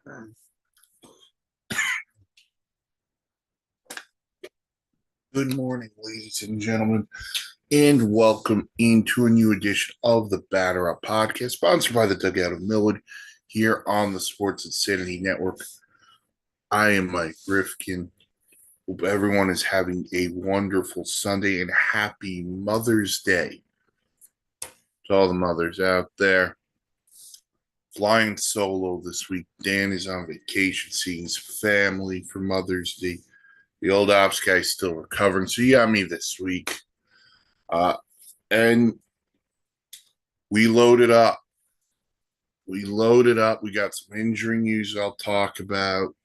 Good morning, ladies and gentlemen, and welcome into a new edition of the Batter Up Podcast, sponsored by the Dugout of Millwood here on the Sports Insanity Network. I am Mike Rifkin. Hope everyone is having a wonderful Sunday and happy Mother's Day to all the mothers out there. Flying solo this week. Dan is on vacation, seeing his family for Mother's Day. The old ops guy's still recovering, so you got me this week. And we loaded up. We loaded up. We got some injury news I'll talk about.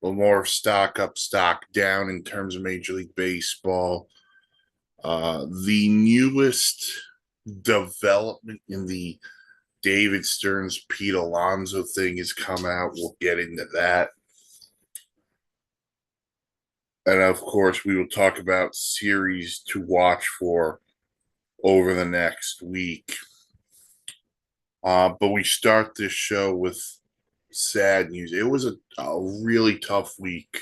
A little more stock up, stock down in terms of Major League Baseball. The newest development in the David Stearns, Pete Alonso thing has come out. We'll get into that. And of course, we will talk about series to watch for over the next week. But we start this show with sad news. It was a really tough week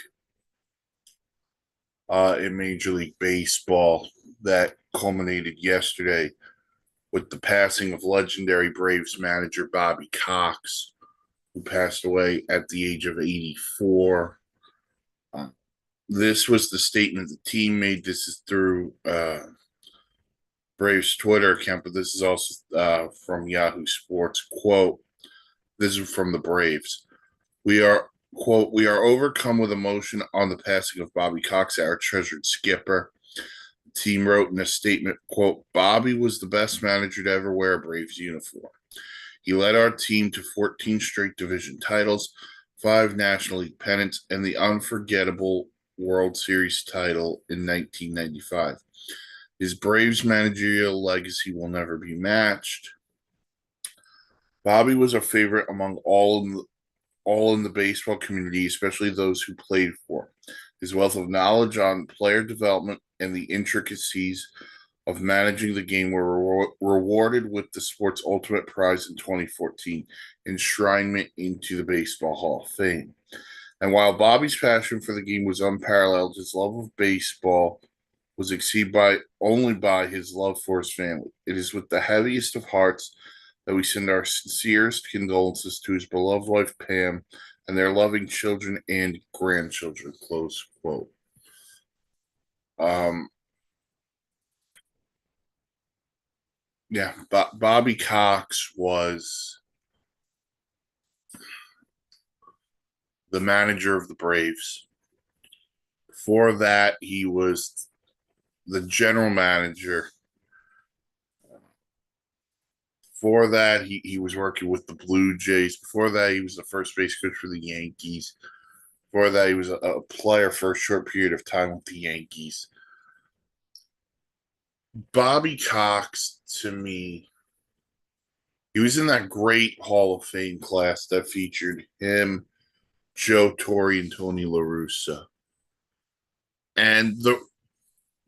in Major League Baseball that culminated yesterday with the passing of legendary Braves manager Bobby Cox, who passed away at the age of 84. This was the statement the team made. This is through Braves Twitter account, but this is also from Yahoo Sports. Quote, this is from the Braves. We are, quote, we are overcome with emotion on the passing of Bobby Cox, our treasured skipper. The team wrote in a statement, quote, Bobby was the best manager to ever wear a Braves uniform. He led our team to 14 straight division titles, 5 National League pennants, and the unforgettable World Series title in 1995. His Braves managerial legacy will never be matched. Bobby was a favorite among all in the baseball community, especially those who played for him. His wealth of knowledge on player development and the intricacies of managing the game were rewarded with the sport's ultimate prize in 2014, enshrinement into the Baseball Hall of Fame. And while Bobby's passion for the game was unparalleled, his love of baseball was exceeded only by his love for his family. It is with the heaviest of hearts that we send our sincerest condolences to his beloved wife, Pam, and their loving children and grandchildren, close quote. Bobby Cox was the manager of the Braves. Before that, he was the general manager. Before that, he was working with the Blue Jays. Before that, he was the first base coach for the Yankees. Before that, he was a player for a short period of time with the Yankees. Bobby Cox, to me, he was in that great Hall of Fame class that featured him, Joe Torre, and Tony La Russa. And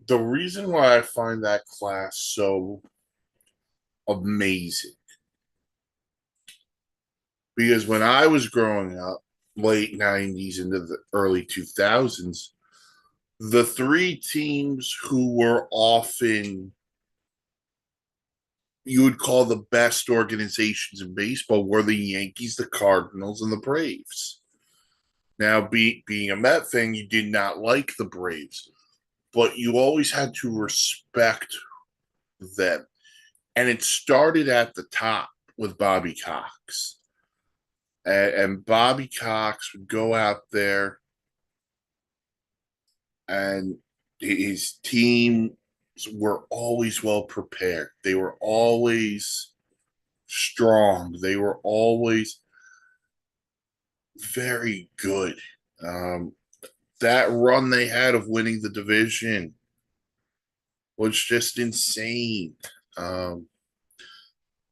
the reason why I find that class so amazing, because when I was growing up, late 90s into the early 2000s, the 3 teams who were often you would call the best organizations in baseball were the Yankees, the Cardinals, and the Braves. Now, being a Met fan, you did not like the Braves, but you always had to respect them. And it started at the top with Bobby Cox. And Bobby Cox would go out there and his team were always well prepared. They were always strong. They were always very good. That run they had of winning the division was just insane. And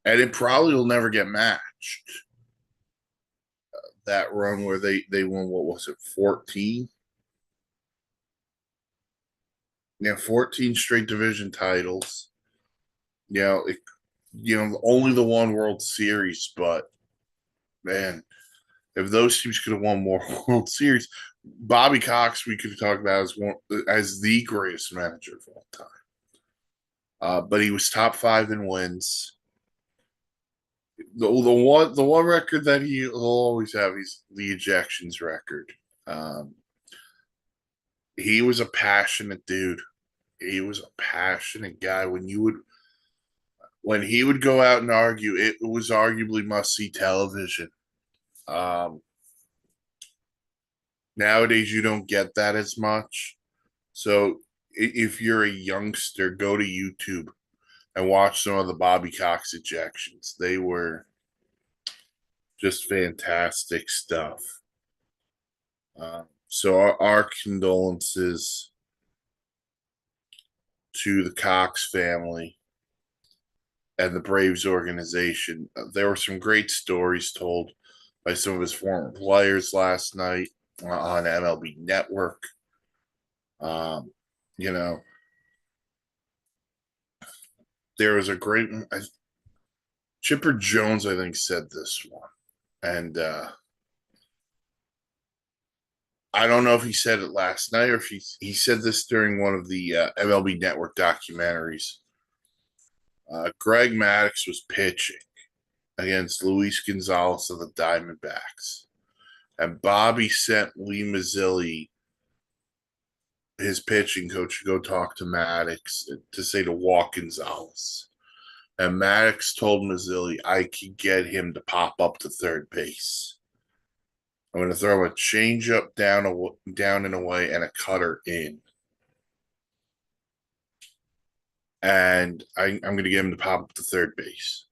it probably will never get matched. That run where they won, what was it, 14? Yeah, 14 straight division titles. Only the one World Series, but man, If those teams could have won more World Series, Bobby Cox we could have talked about as the greatest manager of all time. But he was top five in wins. The one record that he'll always have is the ejections record. Um, he was a passionate dude. He was a passionate guy. When he would go out and argue, it was arguably must see television. Um, Nowadays, you don't get that as much. So if you're a youngster, go to YouTube and watch some of the Bobby Cox ejections. They were just fantastic stuff. So our condolences to the Cox family and the Braves organization. There were some great stories told by some of his former players last night on MLB Network. Um, you know, there was a great Chipper Jones, I think, said this one, and I don't know if he said it last night or if he said this during one of the MLB Network documentaries. Greg Maddux was pitching against Luis Gonzalez of the Diamondbacks, and Bobby sent Lee Mazzilli, his pitching coach, to go talk to Maddux to say to walk Gonzalez. And Maddux told Mazzilli, I could get him to pop up to third base. I'm going to throw a changeup down and away and a cutter in. And I'm going to get him to pop up to third base.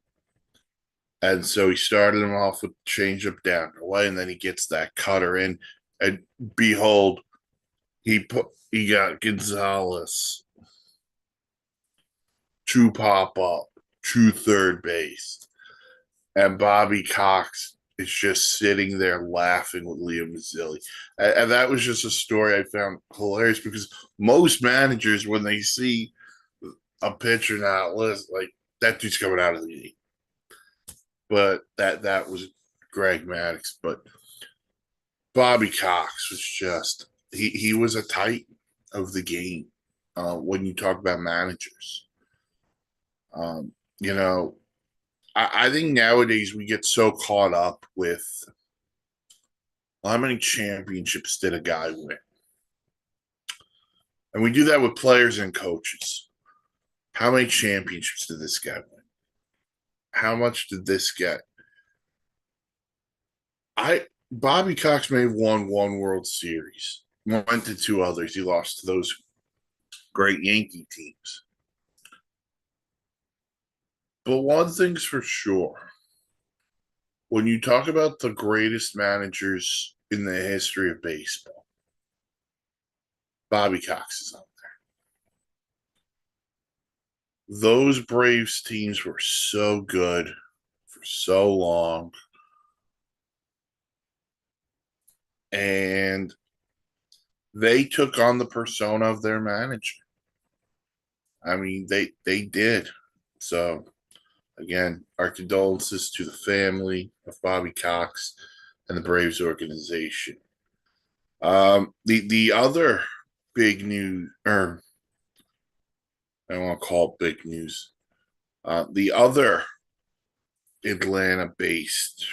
And so he started him off with changeup down and away, and then he gets that cutter in. And behold, he got Gonzalez to pop up to third base. And Bobby Cox is just sitting there laughing with Leo Mazzilli. And that was just a story I found hilarious because most managers, when they see a pitcher not list, like that dude's coming out of the game. But that was Greg Maddux. But Bobby Cox was just he was a titan of the game when you talk about managers. Um, you know, I think nowadays we get so caught up with how many championships did a guy win? And we do that with players and coaches. How many championships did this guy win? How much did this get? Bobby Cox may have won one World Series, went to two others. He lost to those great Yankee teams. But one thing's for sure. When you talk about the greatest managers in the history of baseball, Bobby Cox is on there. Those Braves teams were so good for so long. And they took on the persona of their manager. I mean, they did. So again, our condolences to the family of Bobby Cox and the Braves organization. The other big news, or I don't want to call it big news. The other Atlanta-based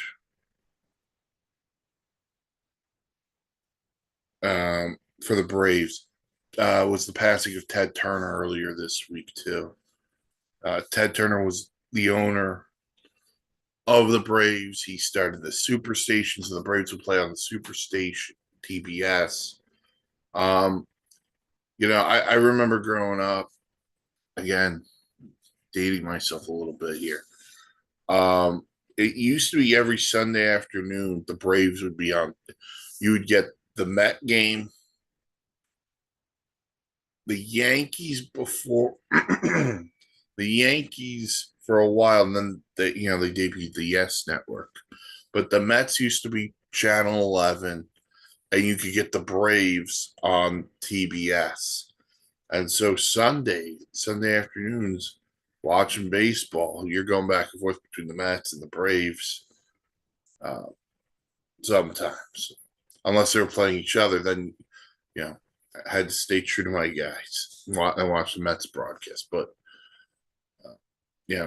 for the Braves was the passing of Ted Turner earlier this week too. Ted Turner was the owner of the Braves. He started the Superstation, so the Braves would play on the Superstation, TBS. I remember growing up, again, dating myself a little bit here. It used to be every Sunday afternoon, the Braves would be on. You would get the Met game, the Yankees before the Yankees for a while, and then they debuted the Yes Network. But the Mets used to be Channel 11, and you could get the Braves on TBS. And so Sunday afternoons, watching baseball, you're going back and forth between the Mets and the Braves. sometimes, unless they were playing each other. Then I had to stay true to my guys and watch the Mets broadcast. But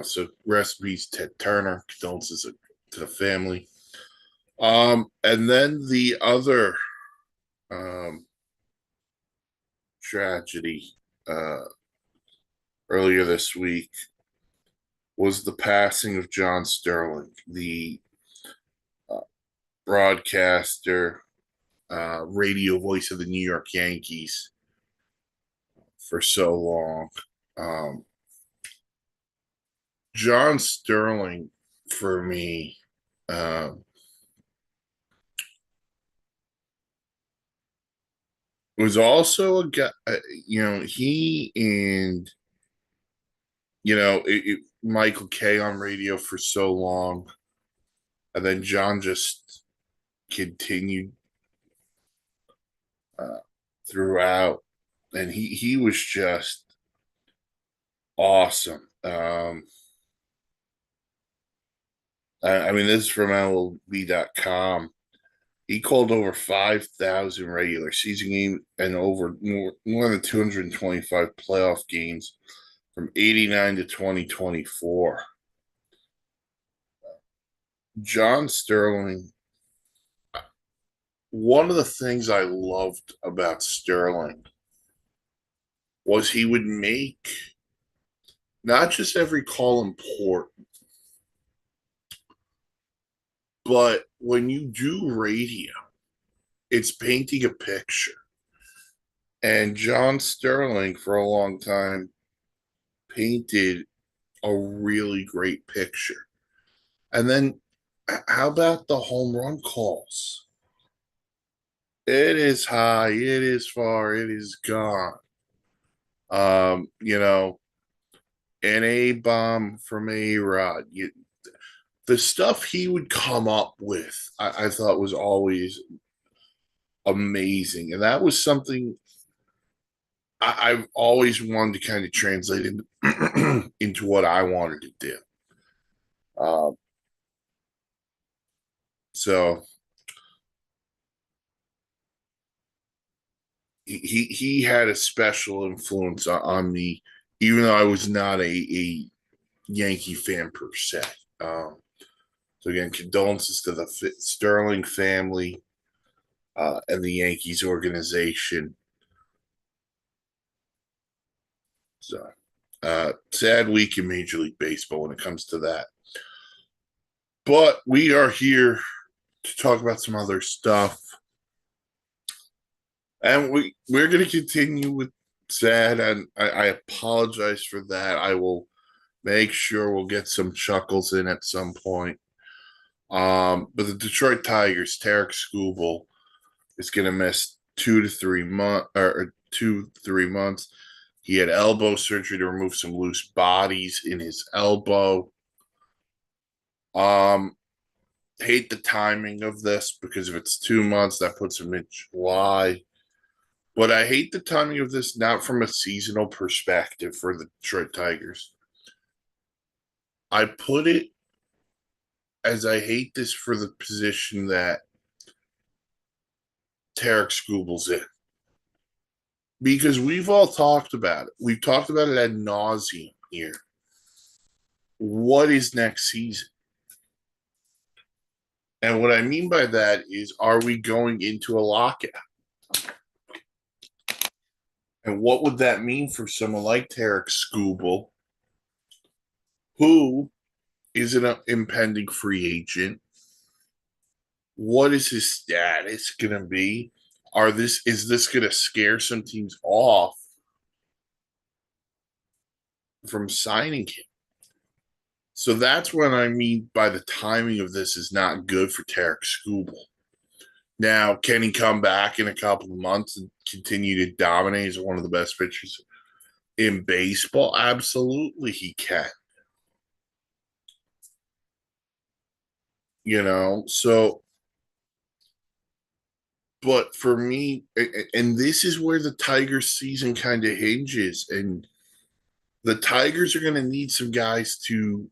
so rest in peace, Ted Turner. Condolences to the family. And then the other um, tragedy earlier this week was the passing of John Sterling, the uh, broadcaster, radio voice of the New York Yankees for so long. Um, John Sterling, for me, was also a guy. He and Michael Kay on radio for so long, and then John just continued uh, throughout, and he was just awesome. I mean, this is from MLB.com. He called over 5,000 regular season games and over more than 225 playoff games from 89 to 2024. John Sterling, one of the things I loved about Sterling was he would make not just every call important, but when you do radio, it's painting a picture. And John Sterling, for a long time, painted a really great picture. And then, how about the home run calls? It is high, it is far, it is gone. Um, you know, an A bomb from A Rod. The stuff he would come up with, I thought was always amazing. And that was something I've always wanted to kind of translate into what I wanted to do. Um, so he had a special influence on me, even though I was not a Yankee fan per se. So again, condolences to the Sterling family and the Yankees organization. So sad week in Major League Baseball when it comes to that. But we are here to talk about some other stuff. And we're going to continue with sad, and I apologize for that. I will make sure we'll get some chuckles in at some point. But the Detroit Tigers, Tarek Skubal, is going to miss 2 to 3 months or 2 3 months. He had elbow surgery to remove some loose bodies in his elbow. Hate the timing of this because if it's 2 months, that puts him in July. But I hate the timing of this not from a seasonal perspective for the Detroit Tigers. I put it as I hate this for the position that Tarek Skubal's in. Because we've all talked about it. We've talked about it ad nauseum here. What is next season? And what I mean by that is, are we going into a lockout? And what would that mean for someone like Tarek Skubal, who is an impending free agent? What is his status going to be? Is this going to scare some teams off from signing him? So that's what I mean by the timing of this is not good for Tarek Skubal. Now, can he come back in a couple of months and continue to dominate as one of the best pitchers in baseball? Absolutely, he can. So, but for me, and this is where the Tigers season kind of hinges, and the Tigers are going to need some guys to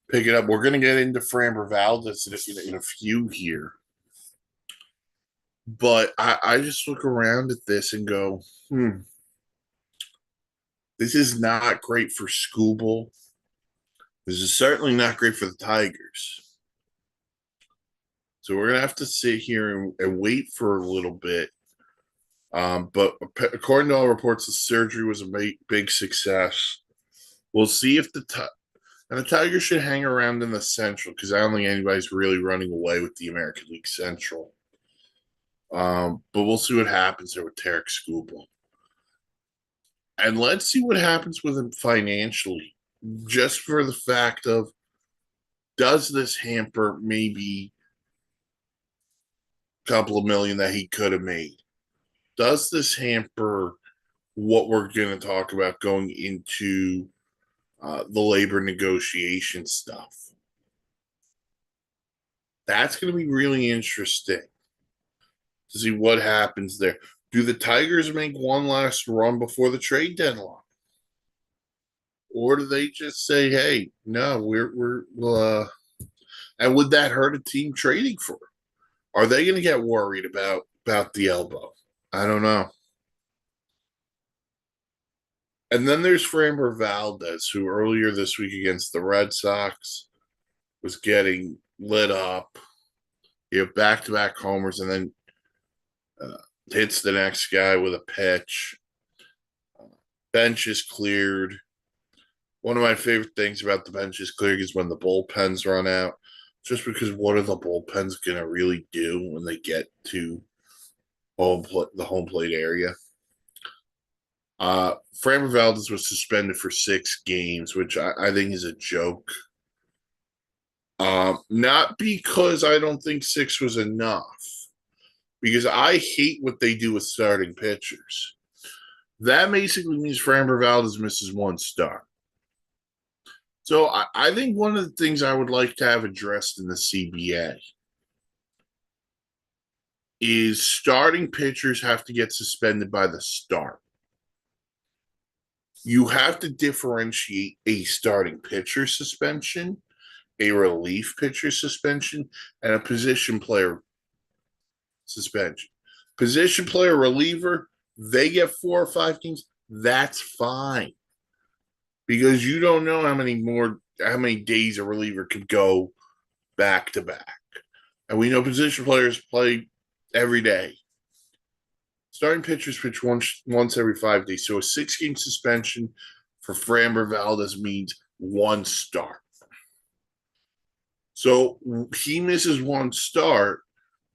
pick it up. We're going to get into Framber Valdez in a few here. But I just look around at this and go, this is not great for Skubal. This is certainly not great for the Tigers. So we're gonna have to sit here and wait for a little bit. But according to all reports, the surgery was a big success. We'll see if the Tigers should hang around in the Central because I don't think anybody's really running away with the American League Central. But we'll see what happens there with Tarek Skubal. And let's see what happens with him financially, just for the fact of does this hamper maybe a couple of million that he could have made? Does this hamper what we're going to talk about going into the labor negotiation stuff? That's going to be really interesting to see what happens there. Do the Tigers make one last run before the trade deadline? Or do they just say, hey, no, and would that hurt a team trading for? Are they going to get worried about the elbow? I don't know. And then there's Framber Valdez, who earlier this week against the Red Sox was getting lit up. You have back-to-back homers, and then hits the next guy with a pitch. Bench is cleared. One of my favorite things about the bench is clearing is when the bullpens run out. Just because what are the bullpens going to really do when they get to the home plate area? Framber Valdez was suspended for 6 games, which I think is a joke. Not because I don't think 6 was enough, because I hate what they do with starting pitchers. That basically means Framber Valdez misses 1 start. So I think one of the things I would like to have addressed in the CBA is starting pitchers have to get suspended by the start. You have to differentiate a starting pitcher suspension, a relief pitcher suspension, and a position player suspension. Position player reliever, they get 4 or 5 games. That's fine. Because you don't know how many days a reliever could go back to back. And we know position players play every day. Starting pitchers pitch once every 5 days. So a 6-game suspension for Framber Valdez means 1 start. So he misses 1 start,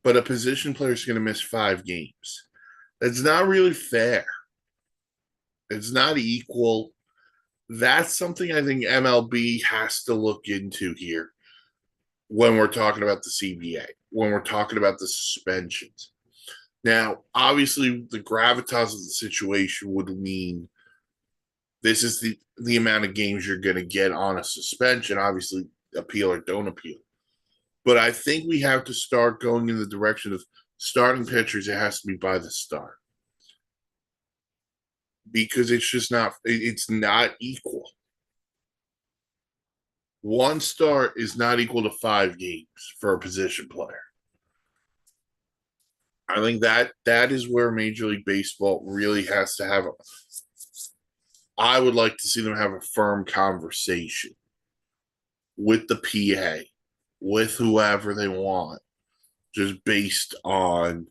but a position player is going to miss 5 games. That's not really fair. It's not equal. That's something I think MLB has to look into here when we're talking about the CBA, when we're talking about the suspensions. Now, obviously, the gravitas of the situation would mean this is the amount of games you're going to get on a suspension, obviously, appeal or don't appeal. But I think we have to start going in the direction of starting pitchers. It has to be by the start. Because it's not equal. 1 start is not equal to 5 games for a position player. I think that is where Major League Baseball really has to have I would like to see them have a firm conversation with the PA, with whoever they want, just based on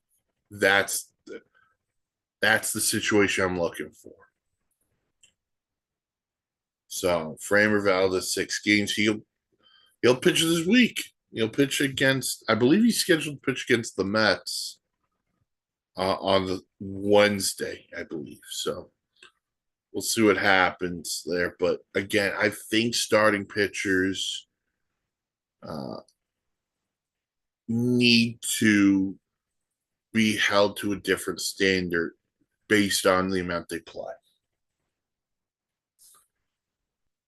that's the situation I'm looking for. So Framber Valdez 6 games. He'll pitch this week. He'll pitch against. I believe he's scheduled to pitch against the Mets on the Wednesday. I believe so. We'll see what happens there. But again, I think starting pitchers need to be held to a different standard based on the amount they play.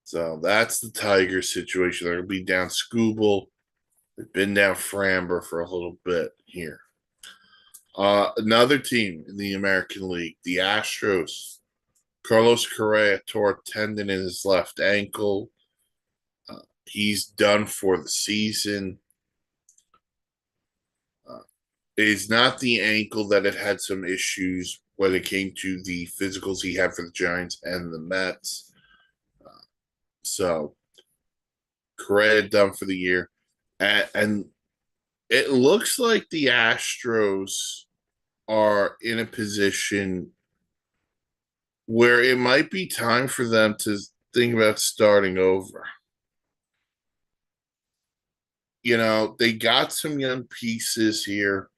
So that's the Tigers situation. They're going to be down Skubal. They've been down Framber for a little bit here. Another team in the American League, the Astros. Carlos Correa tore a tendon in his left ankle. He's done for the season. is not the ankle that it had some issues when it came to the physicals he had for the Giants and the Mets. So credit done for the year. And it looks like the Astros are in a position where it might be time for them to think about starting over. They got some young pieces here,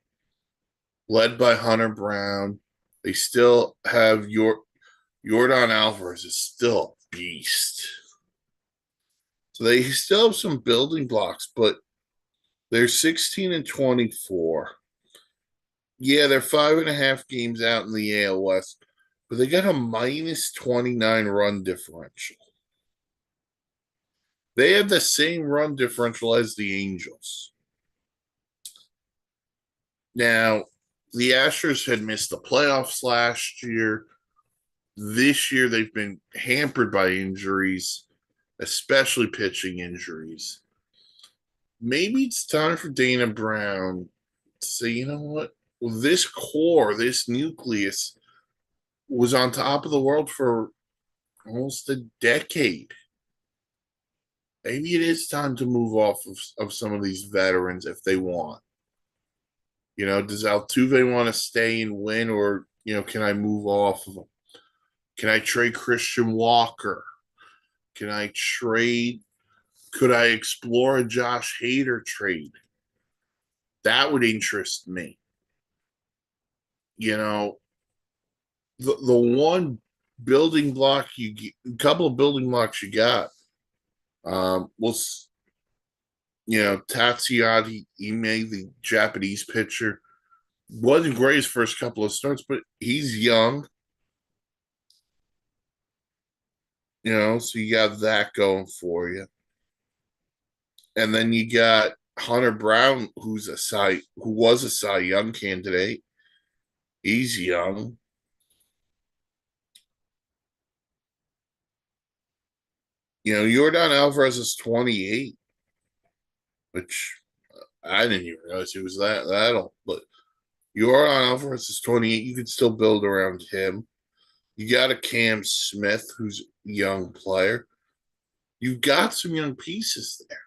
led by Hunter Brown. They still have Jordan Alvarez is still a beast. So they still have some building blocks, but they're 16 and 24. Yeah, they're 5.5 games out in the AL West, but they got a minus 29 run differential. They have the same run differential as the Angels. Now, the Astros had missed the playoffs last year. This year, they've been hampered by injuries, especially pitching injuries. Maybe it's time for Dana Brown to say, you know what? Well, this core, this nucleus was on top of the world for almost a decade. Maybe it is time to move off of some of these veterans if they want. Does Altuve want to stay and win, or can I move off of him? Can I trade Christian Walker? Can I trade? Could I explore a Josh Hader trade? That would interest me. The one building block you get, a couple of building blocks you got. Was Tatsuyaki Ime, the Japanese pitcher, wasn't great his first couple of starts, but he's young. So you got that going for you. And then you got Hunter Brown, who was a Cy Young candidate. He's young. Jordan Alvarez is 28, which I didn't even realize he was that old. But Jordan Alvarez is 28. You could still build around him. You got a Cam Smith, who's a young player. You've got some young pieces there.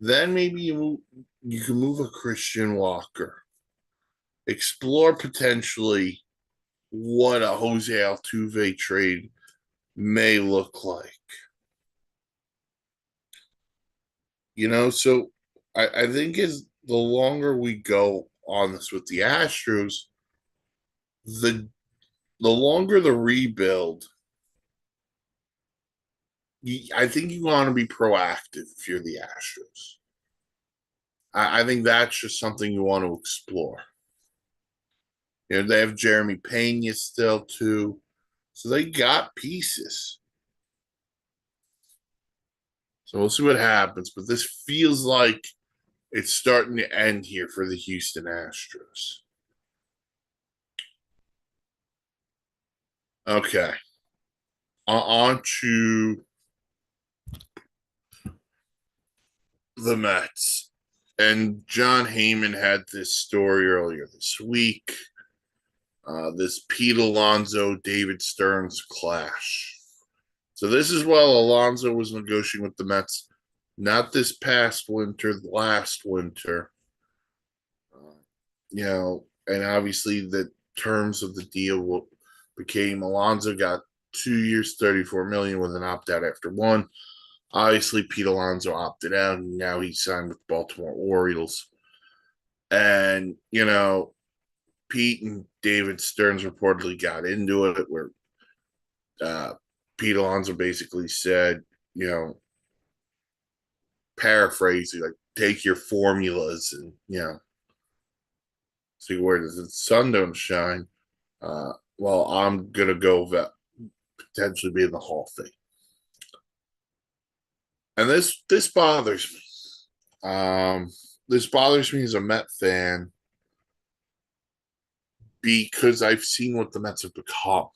Then maybe you can move a Christian Walker. Explore potentially what a Jose Altuve trade may look like. So I think as the longer we go on this with the Astros, the longer the rebuild, I think you want to be proactive if you're the Astros. I think that's just something you want to explore. They have Jeremy Pena still too, so they got pieces. So we'll see what happens, but this feels like it's starting to end here for the Houston Astros. Okay. On to the Mets. And John Heyman had this story earlier this week. This Pete Alonso, David Stearns clash. So this is while Alonso was negotiating with the Mets, not this past winter, last winter. And obviously the terms of the deal became Alonso got 2 years, 34 million with an opt out after one. Obviously, Pete Alonso opted out, and now he's signed with the Baltimore Orioles. And Pete and David Stearns reportedly got into it, where Pete Alonso basically said, paraphrasing, like, take your formulas and see where does the sun don't shine. Well, I'm gonna go potentially be in the Hall of Fame, and this bothers me. This bothers me as a Met fan because I've seen what the Mets have become,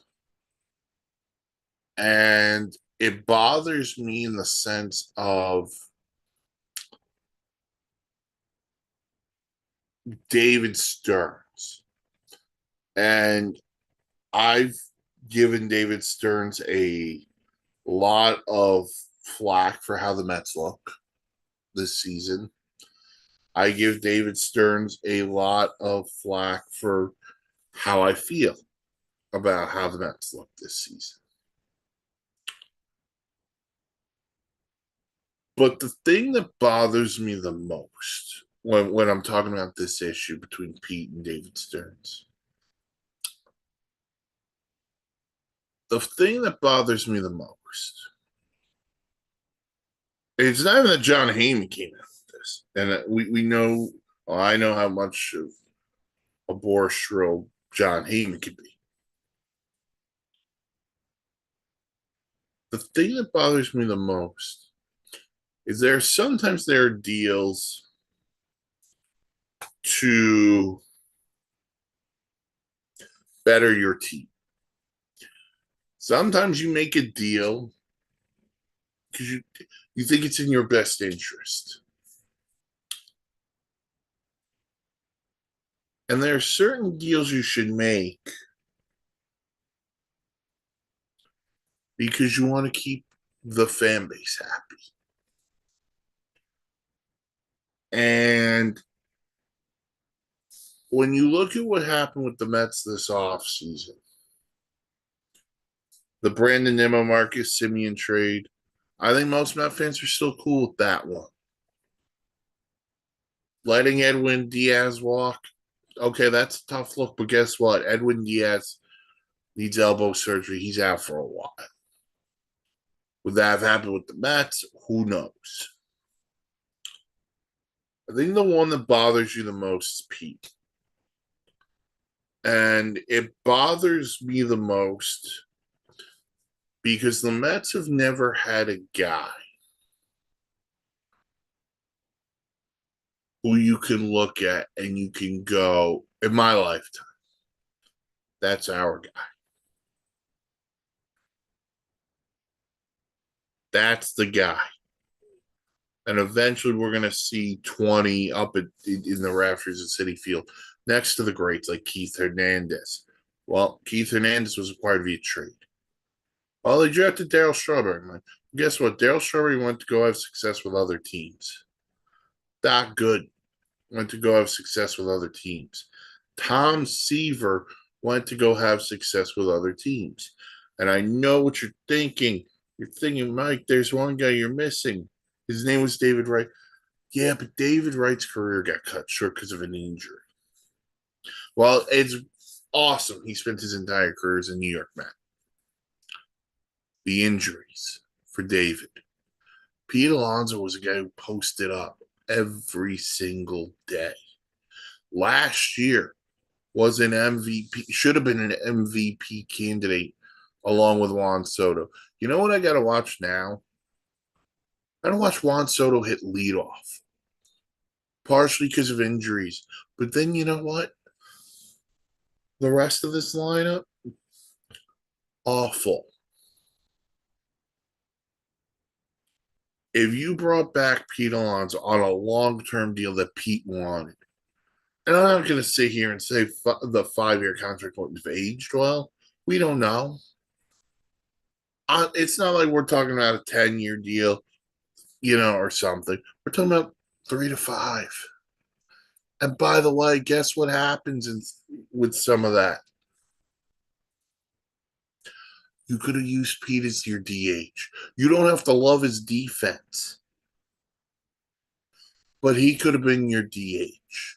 and it bothers me in the sense of David Stearns. And I've given David Stearns a lot of flack for how the Mets look this season. I give David Stearns a lot of flack for how I feel about how the Mets look this season. But the thing that bothers me the most when I'm talking about this issue between Pete and David Stearns, the thing that bothers me the most, it's not even that John Heyman came out with this. And we know, well, I know how much of a borstrow John Heyman could be. The thing that bothers me the most is there are deals to better your team. Sometimes you make a deal because you think it's in your best interest. And there are certain deals you should make because you want to keep the fan base happy. And when you look at what happened with the Mets this offseason, the Brandon Nimmo, Marcus Semien trade, I think most Met fans are still cool with that one. Letting Edwin Diaz walk, okay, that's a tough look, but guess what? Edwin Diaz needs elbow surgery. He's out for a while. Would that have happened with the Mets? Who knows? I think the one that bothers you the most is Pete. And it bothers me the most because the Mets have never had a guy who you can look at and you can go, in my lifetime, that's our guy. That's the guy. And eventually we're going to see 20 up in the rafters at Citi Field next to the greats like Keith Hernandez. Well, Keith Hernandez was acquired via trade. Well, they drafted Darryl Strawberry. Guess what? Darryl Strawberry went to go have success with other teams. Doc Good went to go have success with other teams. Tom Seaver went to go have success with other teams. And I know what you're thinking. You're thinking, Mike, there's one guy you're missing. His name was David Wright. Yeah, but David Wright's career got cut short because of an injury. Well, it's awesome. He spent his entire career as a New York Met. The injuries for David. Pete Alonso was a guy who posted up every single day. Last year was an MVP, should have been an MVP candidate along with Juan Soto. You know what I got to watch now? I got to watch Juan Soto hit leadoff, partially because of injuries. But then you know what? The rest of this lineup, awful. If you brought back Pete Alonso on a long-term deal that Pete wanted, and I'm not going to sit here and say the 5-year contract wouldn't have aged well. We don't know. It's not like we're talking about a 10-year deal, or something. We're talking about 3 to 5. And by the way, guess what happens with some of that? You could have used Pete as your DH. You don't have to love his defense, but he could have been your DH.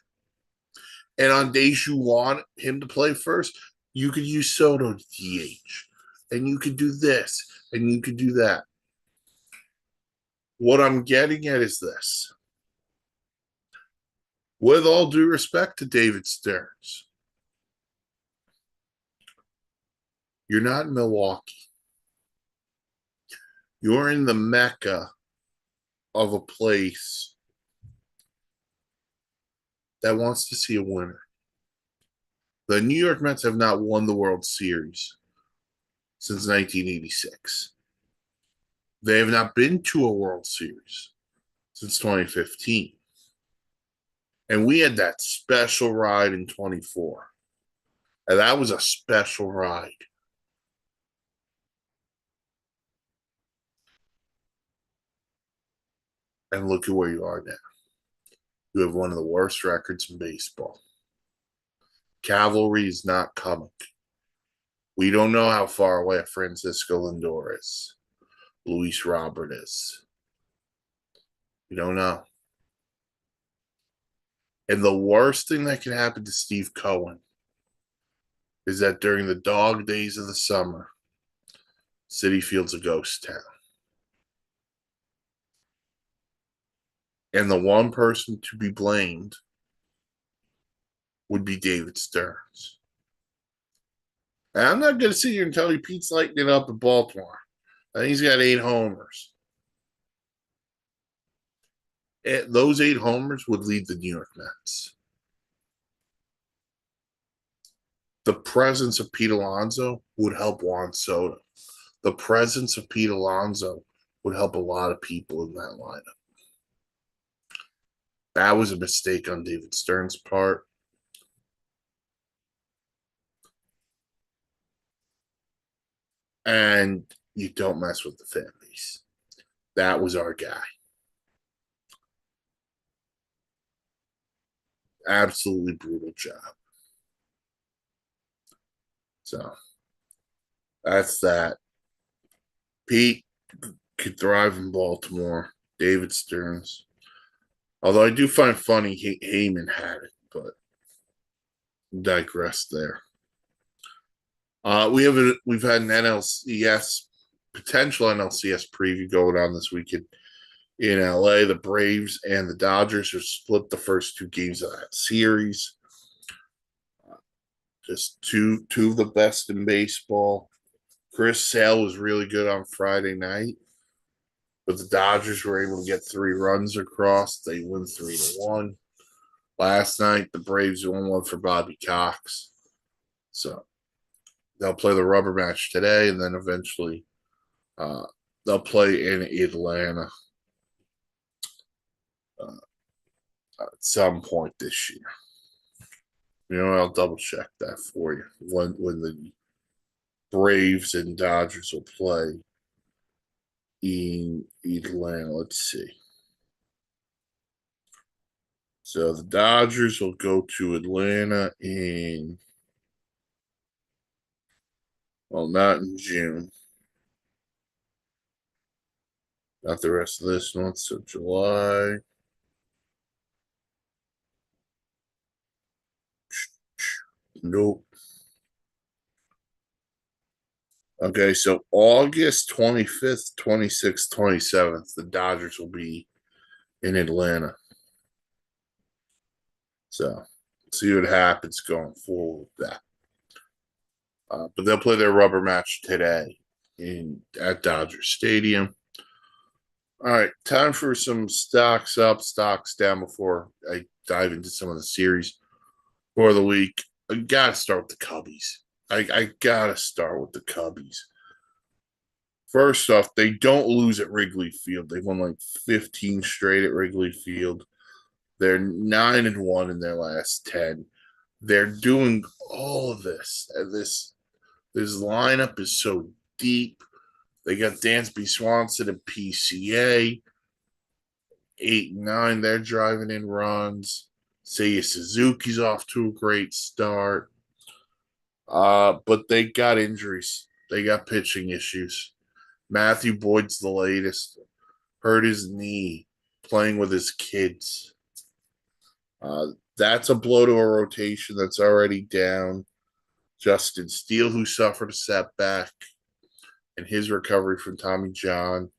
And on days you want him to play first, you could use Soto to DH. And you could do this, and you could do that. What I'm getting at is this. With all due respect to David Stearns, you're not in Milwaukee. You're in the mecca of a place that wants to see a winner. The New York Mets have not won the World Series since 1986. They have not been to a World Series since 2015. And we had that special ride in 24. And that was a special ride. And look at where you are now. You have one of the worst records in baseball. Cavalry is not coming. We don't know how far away Francisco Lindor is. Luis Robert is. We don't know. And the worst thing that can happen to Steve Cohen is that during the dog days of the summer, Citi Field's a ghost town. And the one person to be blamed would be David Stearns. And I'm not going to sit here and tell you Pete's lighting it up in Baltimore. I think he's got 8 homers. And those 8 homers would lead the New York Mets. The presence of Pete Alonso would help Juan Soto. The presence of Pete Alonso would help a lot of people in that lineup. That was a mistake on David Stearns' part. And you don't mess with the fan base. That was our guy. Absolutely brutal job. So that's that. Pete could thrive in Baltimore. David Stearns. Although I do find funny Heyman had it, but digress there. We've had an NLCS potential NLCS preview going on this weekend in LA. The Braves and the Dodgers are split the first 2 games of that series. Just two of the best in baseball. Chris Sale was really good on Friday night, but the Dodgers were able to get 3 runs across. They win 3-1. Last night, the Braves won 1 for Bobby Cox. So they'll play the rubber match today, and then eventually they'll play in Atlanta at some point this year. You know, I'll double check that for you when the Braves and Dodgers will play in Atlanta. Let's see. So the Dodgers will go to Atlanta not in June. Not the rest of this month, so July. Nope. Okay, so August 25th, 26th, 27th, the Dodgers will be in Atlanta. So, see what happens going forward with that. But they'll play their rubber match today at Dodger Stadium. All right, time for some stocks up, stocks down before I dive into some of the series for the week. I gotta start with the Cubbies. I gotta start with the Cubbies. First off, they don't lose at Wrigley Field. They won like 15 straight at Wrigley Field. They're 9-1 in their last 10. They're doing all of this. And this lineup is so deep. They got Dansby Swanson and PCA. 8 and 9, they're driving in runs. Seiya Suzuki's off to a great start. But they got injuries. They got pitching issues. Matthew Boyd's the latest. Hurt his knee playing with his kids. That's a blow to a rotation that's already down. Justin Steele, who suffered a setback in his recovery from Tommy John.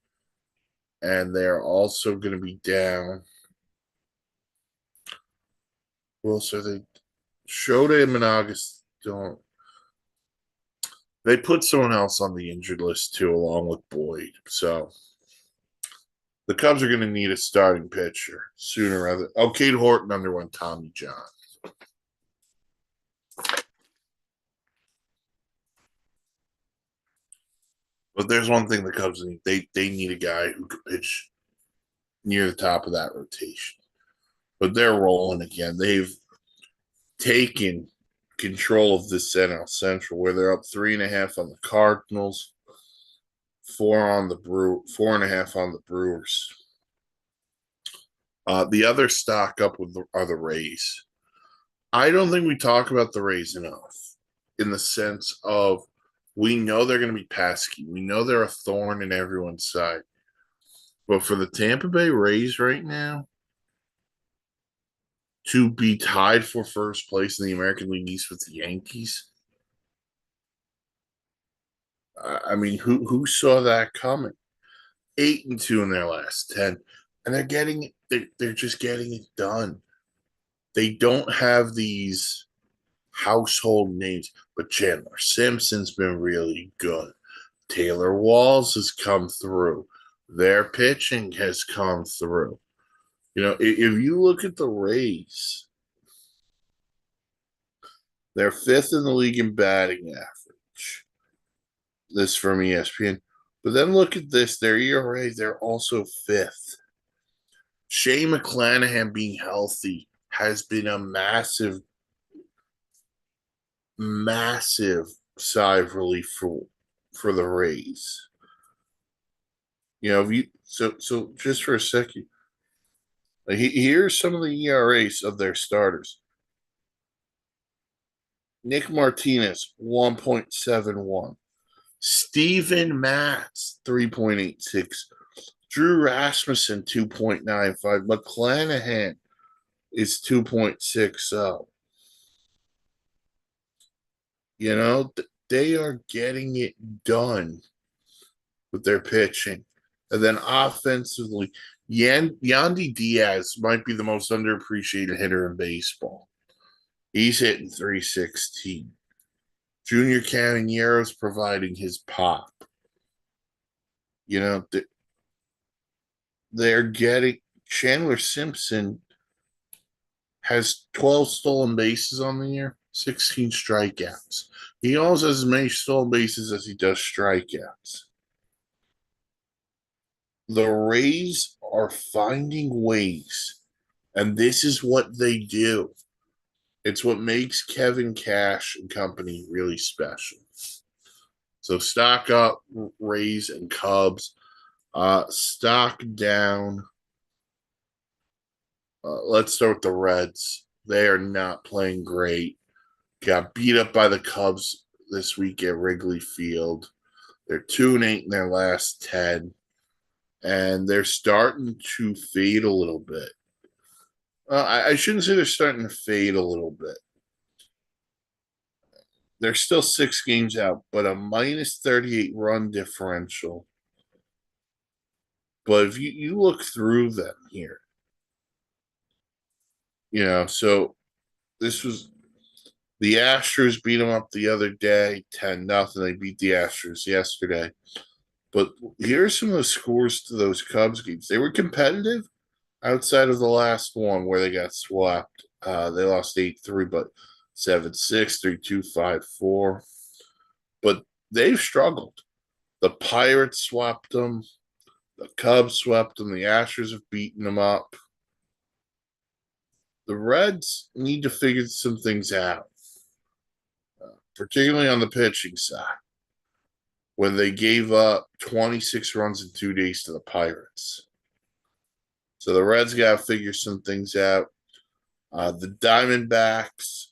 And they're also going to be down. Well, so they Shota and Monagas don't. They put someone else on the injured list too, along with Boyd. So the Cubs are going to need a starting pitcher sooner rather. Cade Horton underwent Tommy John. But there's one thing the Cubs need. They need a guy who can pitch near the top of that rotation. but they're rolling again. They've taken control of this NL Central, where they're up 3.5 on the Cardinals, 4.5 on the Brewers. The other stock up are the Rays. I don't think we talk about the Rays enough in the sense of we know they're going to be pesky. We know they're a thorn in everyone's side. But for the Tampa Bay Rays right now, to be tied for first place in the American League East with the Yankees, I mean, who saw that coming? 8-2 in their last 10, and they're just getting it done. They don't have these household names, but Chandler Simpson's been really good. Taylor Walls has come through. Their pitching has come through. You know, if you look at the Rays, they're fifth in the league in batting average. This from ESPN. But then look at this, their ERA, they're also fifth. Shane McClanahan being healthy has been a massive, massive sigh of relief for the Rays. You know, if you so just for a second, here's some of the ERAs of their starters. Nick Martinez, 1.71. Steven Matz, 3.86. Drew Rasmussen, 2.95. McClanahan is 2.60. You know, they are getting it done with their pitching. And then offensively, Yandy Diaz might be the most underappreciated hitter in baseball. He's hitting 316. Junior Cavaniero's providing his pop. You know, they're getting Chandler Simpson has 12 stolen bases on the year, 16 strikeouts. He almost has as many stolen bases as he does strikeouts. The Rays are finding ways, and this is what they do. It's what makes Kevin Cash and company really special. So stock up, Rays and Cubs. Stock down. Let's start with the Reds. They are not playing great. Got beat up by the Cubs this week at Wrigley Field. They're 2-8 in their last 10, and they're starting to fade a little bit. I shouldn't say they're starting to fade a little bit. They're still 6 games out, but a minus 38 run differential. But if you look through them here, you know, so this was the Astros beat them up the other day, 10-0. They beat the Astros yesterday. But here's some of the scores to those Cubs games. They were competitive outside of the last one where they got swept. They lost 8-3, but 7-6, 3-2, 5-4. But they've struggled. The Pirates swept them. The Cubs swept them. The Astros have beaten them up. The Reds need to figure some things out, particularly on the pitching side, when they gave up 26 runs in 2 days to the Pirates. So the Reds got to figure some things out. The Diamondbacks,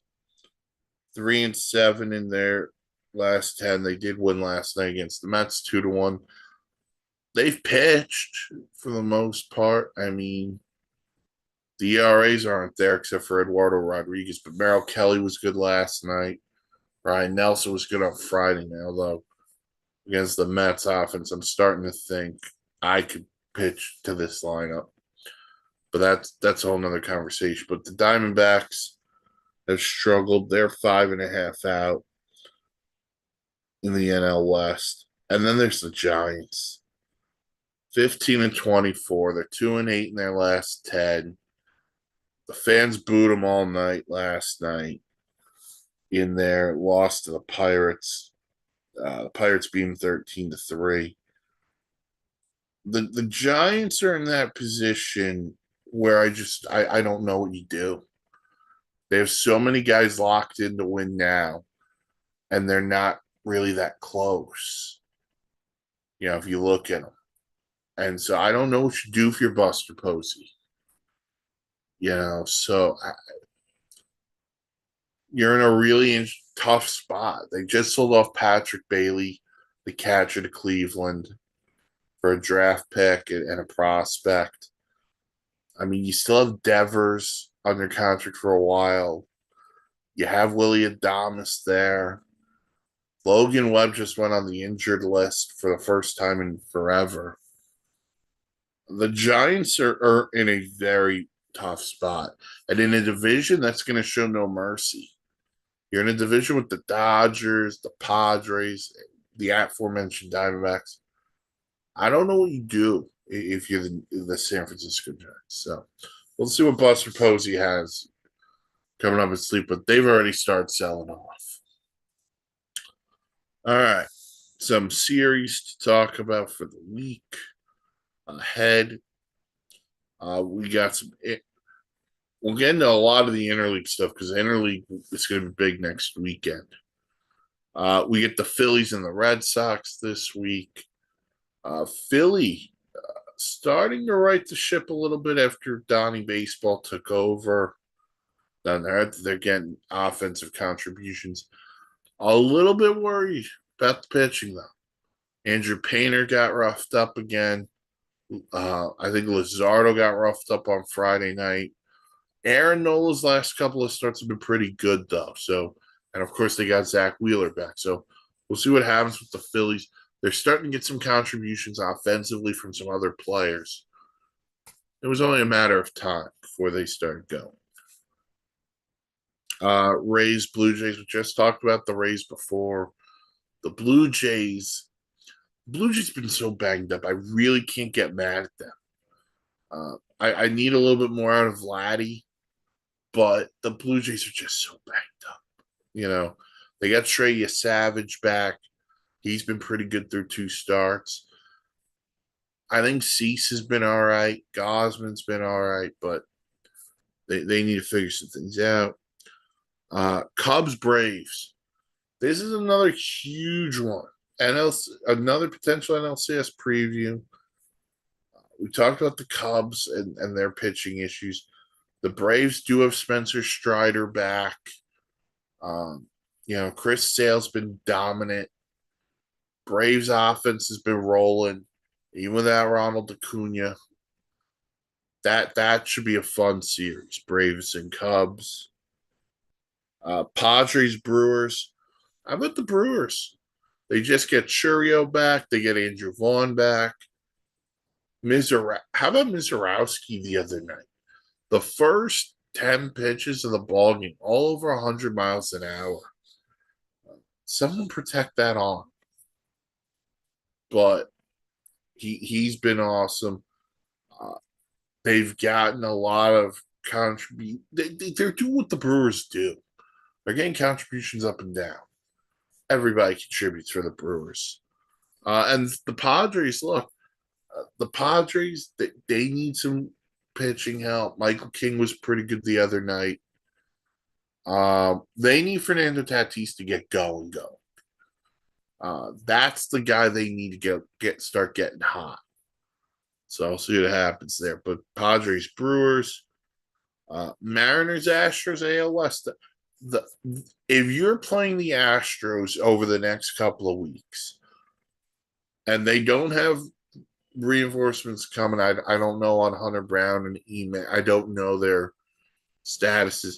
3-7 in their last 10. They did win last night against the Mets, 2-1. They've pitched for the most part. I mean, the ERAs aren't there except for Eduardo Rodriguez, but Merrill Kelly was good last night. Ryan Nelson was good on Friday now, though. Against the Mets offense, I'm starting to think I could pitch to this lineup. But that's a whole nother conversation. But the Diamondbacks have struggled. They're 5.5 out in the NL West. And then there's the Giants. 15-24. They're 2-8 in their last 10. The fans booed them all night last night in their loss to the Pirates. The Pirates beat them 13-3. The Giants are in that position where I don't know what you do. They have so many guys locked in to win now, and they're not really that close. If you look at them. And so I don't know what you do if you're Buster Posey. So you're in a really tough spot. They just sold off Patrick Bailey, the catcher to Cleveland, for a draft pick and a prospect. I mean, you still have Devers under contract for a while. You have Willie Adames there. Logan Webb just went on the injured list for the first time in forever. The Giants are in a very tough spot. And in a division that's going to show no mercy. You're in a division with the Dodgers, the Padres, the aforementioned Diamondbacks. I don't know what you do if you're the San Francisco Giants. So we'll see what Buster Posey has coming up his sleep, but they've already started selling off. All right. Some series to talk about for the week ahead. We got some. We'll get into a lot of the interleague stuff because interleague is going to be big next weekend. We get the Phillies and the Red Sox this week. Philly starting to right the ship a little bit after Donnie Baseball took over. Then they're getting offensive contributions. A little bit worried about the pitching, though. Andrew Painter got roughed up again. I think Luzardo got roughed up on Friday night. Aaron Nola's last couple of starts have been pretty good, though. So, and of course, they got Zach Wheeler back. So, we'll see what happens with the Phillies. They're starting to get some contributions offensively from some other players. It was only a matter of time before they started going. Rays, Blue Jays. We just talked about the Rays before. The Blue Jays. Blue Jays been so banged up. I really can't get mad at them. I need a little bit more out of Vladdy, but the Blue Jays are just so banged up. They got Trey Savage back. He's been pretty good through 2 starts. I think Cease has been all right. Gosman's been all right, but they need to figure some things out. Cubs, Braves. This is another huge one. Another potential NLCS preview. We talked about the Cubs and their pitching issues. The Braves do have Spencer Strider back. Chris Sale's been dominant. Braves offense has been rolling, even without Ronald Acuna. That should be a fun series. Braves and Cubs. Padres, Brewers. How about the Brewers? They just get Churio back. They get Andrew Vaughn back. How about Mizorowski the other night? The first 10 pitches of the ball game, all over 100 miles an hour. Someone protect that arm. But he's been awesome. They've gotten a lot of contribute. They're doing what the Brewers do. They're getting contributions up and down. Everybody contributes for the Brewers. And the Padres, look, the Padres, they need some pitching help. Michael King was pretty good the other night. They need Fernando Tatis to get going. That's the guy they need to start getting hot. So I'll see what happens there. But Padres, Brewers, Mariners, Astros, AL West. If you're playing the Astros over the next couple of weeks, and they don't have reinforcements coming, I don't know on Hunter Brown and Email. I don't know their statuses.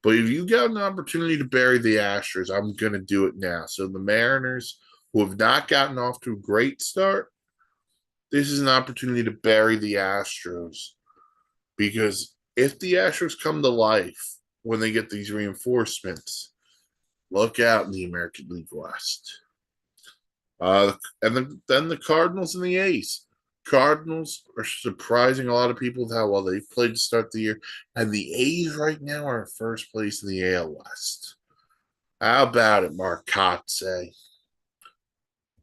But if you got an opportunity to bury the Astros, I'm going to do it now. So the Mariners, who have not gotten off to a great start, this is an opportunity to bury the Astros. Because if the Astros come to life when they get these reinforcements, look out in the American League West. And then the Cardinals and the A's. Cardinals are surprising a lot of people with how well they've played to start the year. And the A's right now are in first place in the AL West. How about it, Mark Kotsay?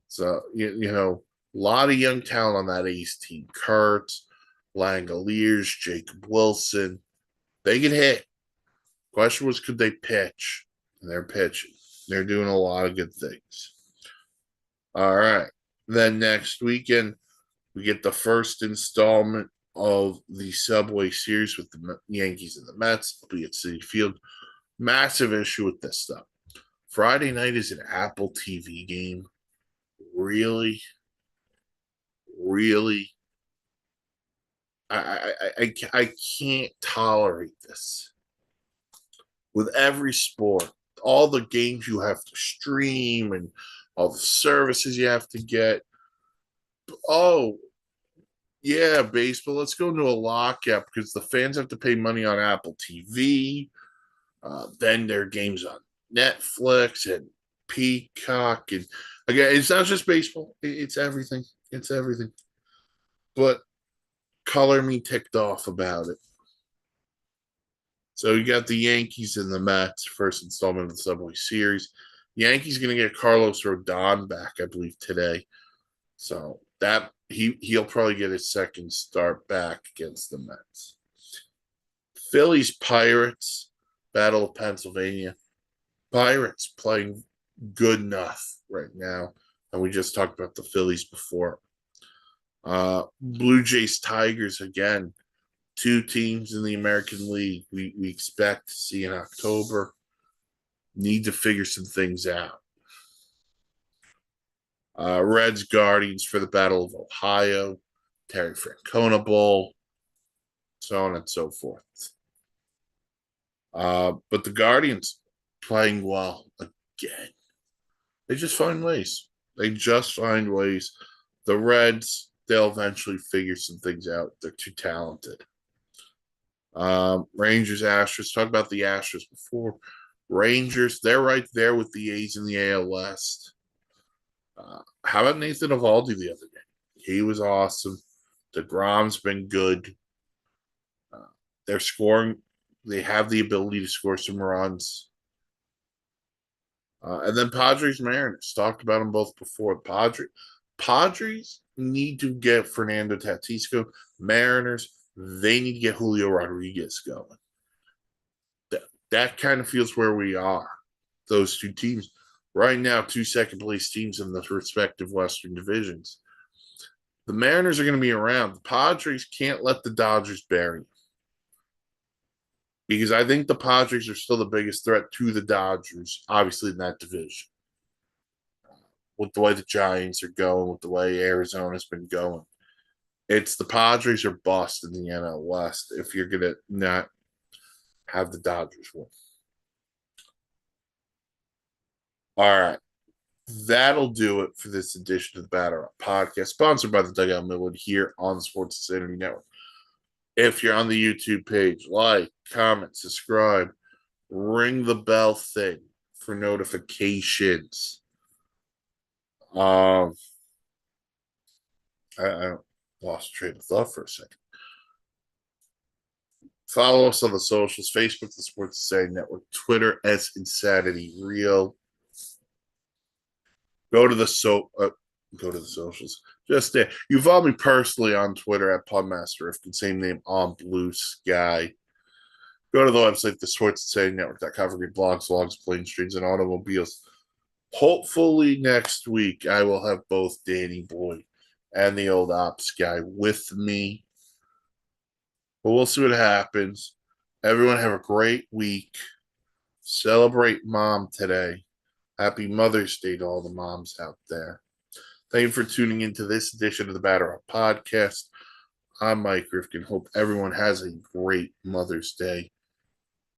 So, a lot of young talent on that A's team. Kurtz, Langoliers, Jacob Wilson. They can hit. Question was, could they pitch? And they're pitching. They're doing a lot of good things. All right. Then next weekend, we get the first installment of the Subway Series with the Yankees and the Mets. It'll be at Citi Field. Massive issue with this stuff. Friday night is an Apple TV game. Really? Really? I can't tolerate this. With every sport, all the games you have to stream and all the services you have to get. Oh, yeah, baseball. Let's go into a lockout because the fans have to pay money on Apple TV. Then there are games on Netflix and Peacock. And again, it's not just baseball, it's everything. It's everything. But color me ticked off about it. So you got the Yankees and the Mets, first installment of the Subway Series. Yankees going to get Carlos Rodon back, I believe, today. So that he'll probably get his second start back against the Mets. Phillies Pirates, Battle of Pennsylvania. Pirates playing good enough right now. And we just talked about the Phillies before. Blue Jays Tigers again. Two teams in the American League we expect to see in October. Need to figure some things out. Reds Guardians for the Battle of Ohio. Terry Francona Bowl. So on and so forth. But the Guardians playing well again. They just find ways. The Reds, they'll eventually figure some things out. They're too talented. Rangers, Astros. Talk about the Astros before. Rangers, they're right there with the A's in the AL West. How about Nathan Eovaldi the other day? He was awesome. DeGrom's been good. They're scoring. They have the ability to score some runs. And then Padres, Mariners. Talked about them both before. Padres need to get Fernando Tatis going. Mariners, they need to get Julio Rodriguez going. That kind of feels where we are. Those two teams. Right now, two second-place teams in the respective Western divisions. The Mariners are going to be around. The Padres can't let the Dodgers bury them. Because I think the Padres are still the biggest threat to the Dodgers, obviously, in that division. With the way the Giants are going, with the way Arizona's been going. It's the Padres or bust in the NL West if you're going to not have the Dodgers win. All right. That'll do it for this edition of the Batter Up Podcast, sponsored by the Dugout Millwood here on the Sports Insanity Network. If you're on the YouTube page, like, comment, subscribe, ring the bell thing for notifications. I lost train of thought for a second. Follow us on the socials: Facebook, the Sports Insanity Network; Twitter, Insanity Real. Go to the socials. Just there. You follow me personally on Twitter at PodMasterIfkin, same name on Blue Sky. Go to the website, thesportsinsanitynetwork.com for great blogs, vlogs, plane streams, and automobiles. Hopefully next week I will have both Danny Boy and the old ops guy with me. But we'll see what happens. Everyone have a great week. Celebrate Mom today. Happy Mother's Day to all the moms out there. Thank you for tuning into this edition of the Batter Up Podcast. I'm Mike Rifkin. Hope everyone has a great Mother's Day.